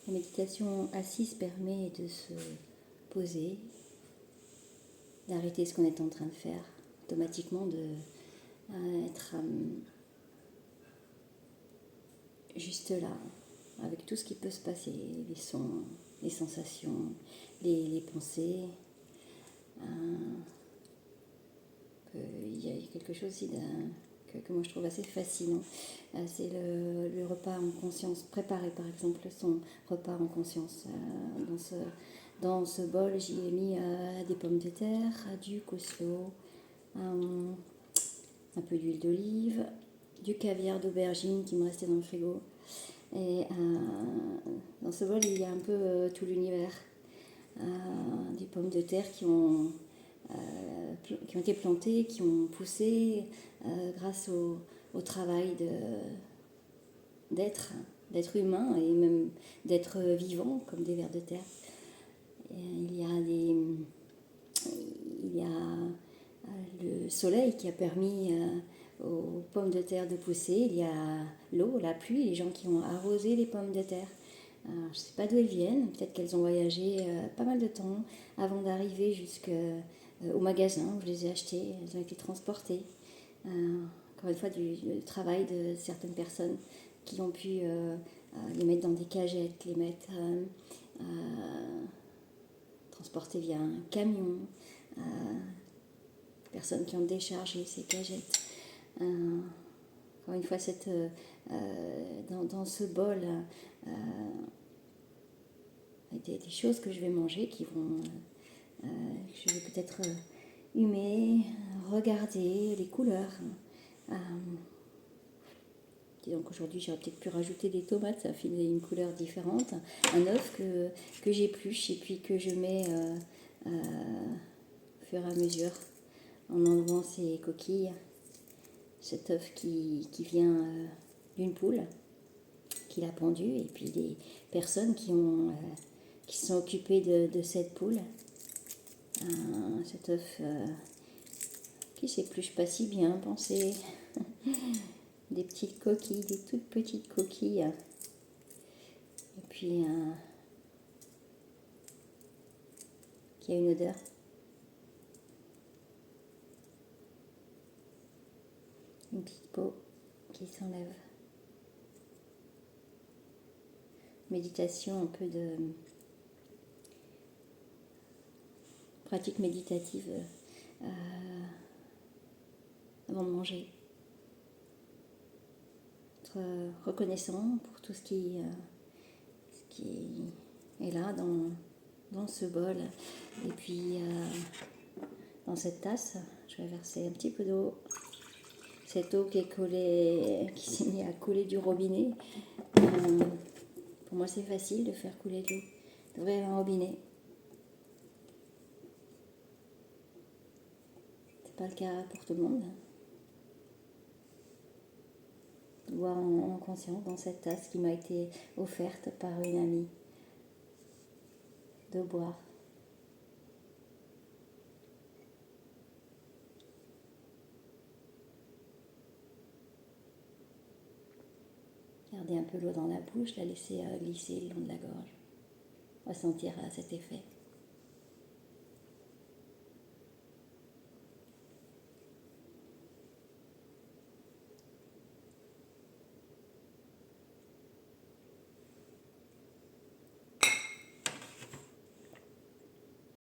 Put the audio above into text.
La méditation assise permet de se poser, d'arrêter ce qu'on est en train de faire, automatiquement d'être juste là, avec tout ce qui peut se passer, les sons, les sensations, les pensées. Il y a quelque chose aussi que moi je trouve assez fascinant. C'est le repas en conscience, préparer par exemple son repas en conscience. Dans ce bol, j'y ai mis des pommes de terre, du couscous, un peu d'huile d'olive, du caviar d'aubergine qui me restait dans le frigo. Et dans ce bol, il y a un peu tout l'univers. Des pommes de terre qui ont été plantées, qui ont poussé grâce au travail d'être humain et même d'être vivant comme des vers de terre. Et il y a le soleil qui a permis aux pommes de terre de pousser. Il y a l'eau, la pluie, les gens qui ont arrosé les pommes de terre. Je ne sais pas d'où elles viennent, peut-être qu'elles ont voyagé pas mal de temps avant d'arriver jusqu'au magasin où je les ai achetées. Elles ont été transportées. Encore une fois, du travail de certaines personnes qui ont pu les mettre dans des cagettes, les mettre transportées via un camion, personnes qui ont déchargé ces cagettes. Encore une fois, dans ce bol, des choses que je vais manger qui vont, je vais peut-être humer, regarder les couleurs. Donc aujourd'hui, j'aurais peut-être pu rajouter des tomates, ça fait une couleur différente. Un œuf que j'épluche et puis que je mets au fur et à mesure en enlevant ces coquilles. Cet œuf qui vient d'une poule, qui l'a pendu, et puis des personnes qui se sont occupées de cette poule. Cet œuf qui s'épluche pas si bien, pensez. Des petites coquilles, des toutes petites coquilles. Et puis qui a une odeur. Une petite peau qui s'enlève. Méditation, un peu de pratique méditative avant de manger. Être reconnaissant pour tout ce qui est là dans ce bol. Et puis dans cette tasse, je vais verser un petit peu d'eau. Cette eau qui s'est mise à couler du robinet. Pour moi, c'est facile de faire couler de l'eau, d'ouvrir un robinet. C'est pas le cas pour tout le monde. De boire en conscience dans cette tasse qui m'a été offerte par une amie. De boire. Garder un peu l'eau dans la bouche, la laisser glisser le long de la gorge. Ressentir cet effet.